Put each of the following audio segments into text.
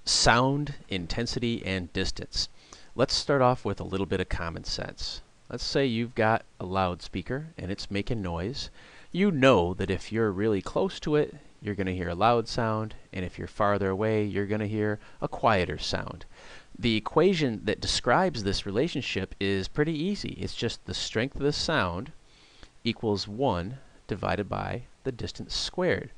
Sound, intensity, and distance. Let's start off with a little bit of common sense. Let's say you've got a loudspeaker and it's making noise. You know that if you're really close to it, you're going to hear a loud sound, and if you're farther away, you're going to hear a quieter sound. The equation that describes this relationship is pretty easy. It's just the strength of the sound equals 1 divided by the distance squared.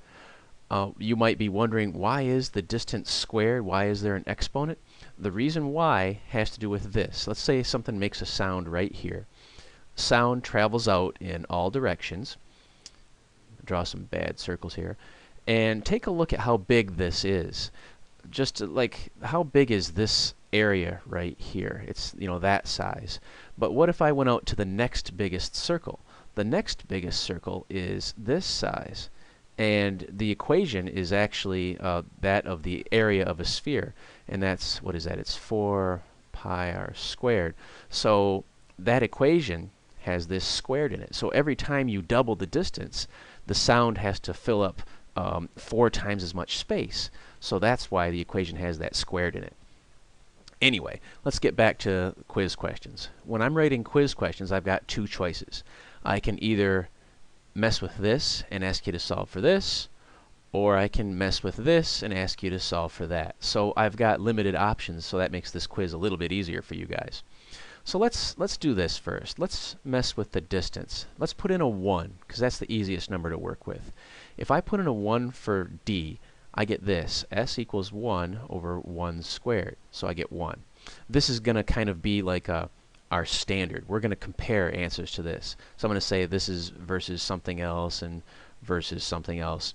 You might be wondering, why is the distance squared? Why is there an exponent? The reason why has to do with this. Let's say something makes a sound right here. Sound travels out in all directions. Draw some bad circles here. And take a look at how big this is. Just like, how big is this area right here? It's, that size. But what if I went out to the next biggest circle? The next biggest circle is this size. And the equation is actually that of the area of a sphere. And that's, what is that? It's 4 pi r squared. So that equation has this squared in it. So every time you double the distance, the sound has to fill up 4 times as much space. So that's why the equation has that squared in it. Anyway, let's get back to quiz questions. When I'm writing quiz questions, I've got 2 choices. I can either mess with this and ask you to solve for this, or I can mess with this and ask you to solve for that. So I've got limited options, so that makes this quiz a little bit easier for you guys. So let's do this first. Let's mess with the distance. Let's put in a 1, because that's the easiest number to work with. If I put in a 1 for d, I get this. S equals 1 over 1 squared. So I get 1. This is going to kind of be like our standard. We're going to compare answers to this. So I'm going to say this is versus something else and versus something else.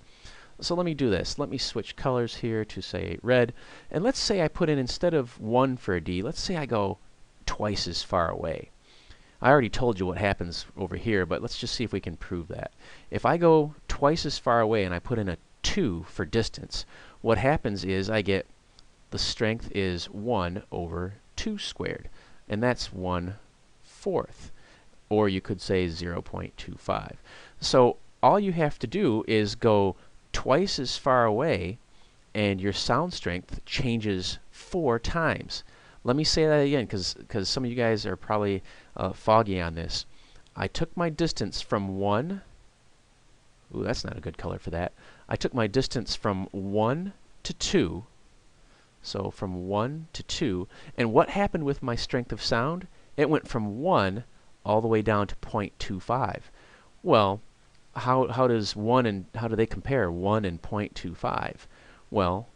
So let me do this. Let me switch colors here to, say, red. And let's say I put in, instead of 1 for a d, let's say I go twice as far away. I already told you what happens over here, but let's just see if we can prove that. If I go twice as far away and I put in a 2 for distance, what happens is I get the strength is 1 over 2 squared. And that's 1/4. Or you could say 0.25. So all you have to do is go twice as far away, and your sound strength changes 4 times. Let me say that again, because some of you guys are probably foggy on this. I took my distance from 1. Ooh, that's not a good color for that. I took my distance from 1 to 2. So from 1 to 2. And what happened with my strength of sound? It went from 1 all the way down to 0.25. Well, how do they compare 1 and 0.25? Well,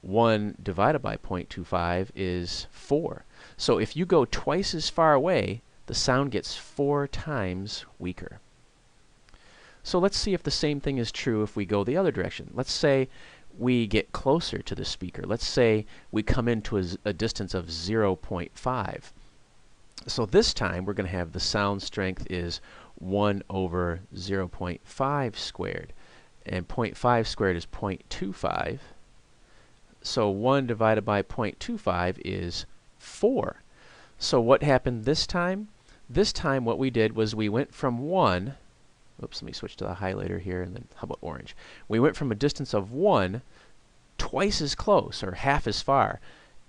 1 divided by 0.25 is 4. So if you go twice as far away, the sound gets 4 times weaker. So let's see if the same thing is true if we go the other direction. Let's say we get closer to the speaker. Let's say we come into a distance of 0.5. So this time we're going to have the sound strength is 1 over 0.5 squared. And 0.5 squared is 0.25. So 1 divided by 0.25 is 4. So what happened this time? This time what we did was we went from 1. Oops, let me switch to the highlighter here, and then how about orange? We went from a distance of 1 twice as close, or half as far.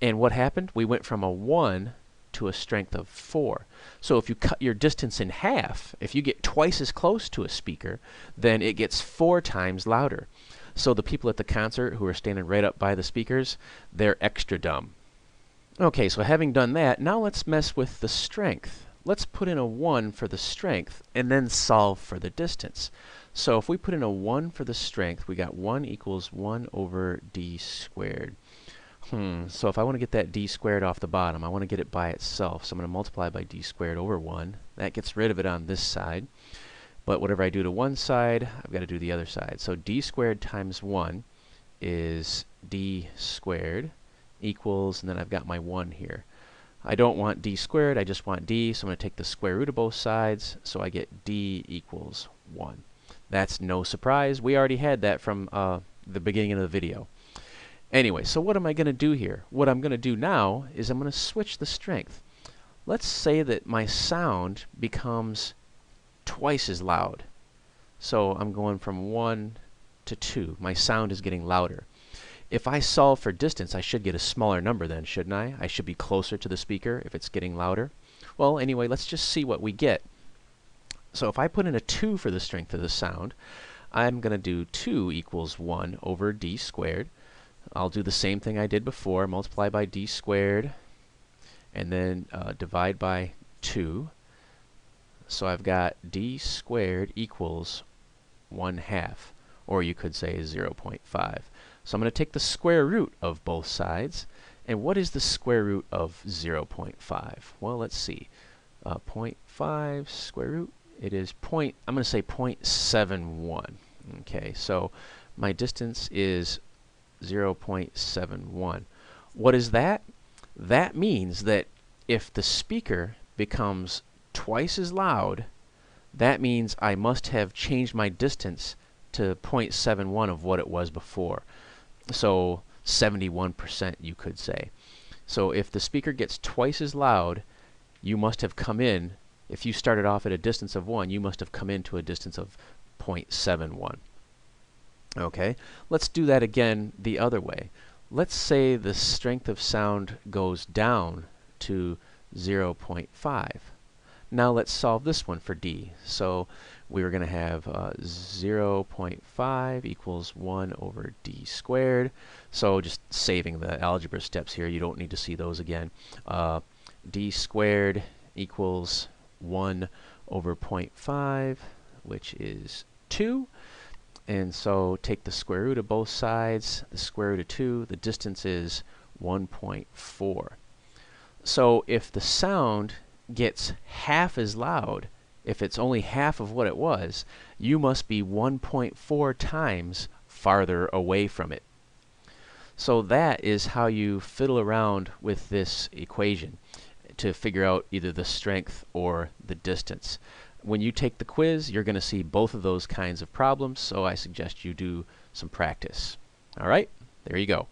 And what happened? We went from a 1 to a strength of 4. So if you cut your distance in half, if you get twice as close to a speaker, then it gets 4 times louder. So the people at the concert who are standing right up by the speakers, they're extra dumb. Okay, so having done that, now let's mess with the strength. Let's put in a 1 for the strength and then solve for the distance. So if we put in a 1 for the strength, we got 1 equals 1 over d squared. So if I want to get that d squared off the bottom, I want to get it by itself. So I'm going to multiply by d squared over 1. That gets rid of it on this side. But whatever I do to one side, I've got to do the other side. So d squared times 1 is d squared equals, and then I've got my 1 here. I don't want d squared, I just want d, so I'm going to take the square root of both sides, so I get d equals 1. That's no surprise. We already had that from the beginning of the video. Anyway, so what am I going to do here? What I'm going to do now is I'm going to switch the strength. Let's say that my sound becomes twice as loud. So I'm going from 1 to 2. My sound is getting louder. if I solve for distance, I should get a smaller number then, shouldn't I? I should be closer to the speaker if it's getting louder. Well, anyway, let's just see what we get. So if I put in a 2 for the strength of the sound, I'm going to do 2 equals 1 over d squared. I'll do the same thing I did before, multiply by d squared, and then divide by 2. So I've got d squared equals 1/2, or you could say 0.5. So I'm going to take the square root of both sides. And what is the square root of 0.5? Well, let's see. 0.5 square root, it is I'm going to say 0.71. Okay, so my distance is 0.71. What is that? That means that if the speaker becomes twice as loud, that means I must have changed my distance to 0.71 of what it was before. So 71%, you could say. So if the speaker gets twice as loud, you must have come in, if you started off at a distance of 1, you must have come in to a distance of 0.71. Okay, let's do that again the other way. Let's say the strength of sound goes down to 0.5. Now let's solve this one for d. So we were going to have 0.5 equals 1 over d squared. So just saving the algebra steps here, you don't need to see those again. D squared equals 1 over 0.5, which is 2. And so take the square root of both sides, the square root of 2, the distance is 1.4. So if the sound gets half as loud, if it's only half of what it was, you must be 1.4 times farther away from it. So that is how you fiddle around with this equation to figure out either the strength or the distance. When you take the quiz, you're going to see both of those kinds of problems, so I suggest you do some practice. All right, there you go.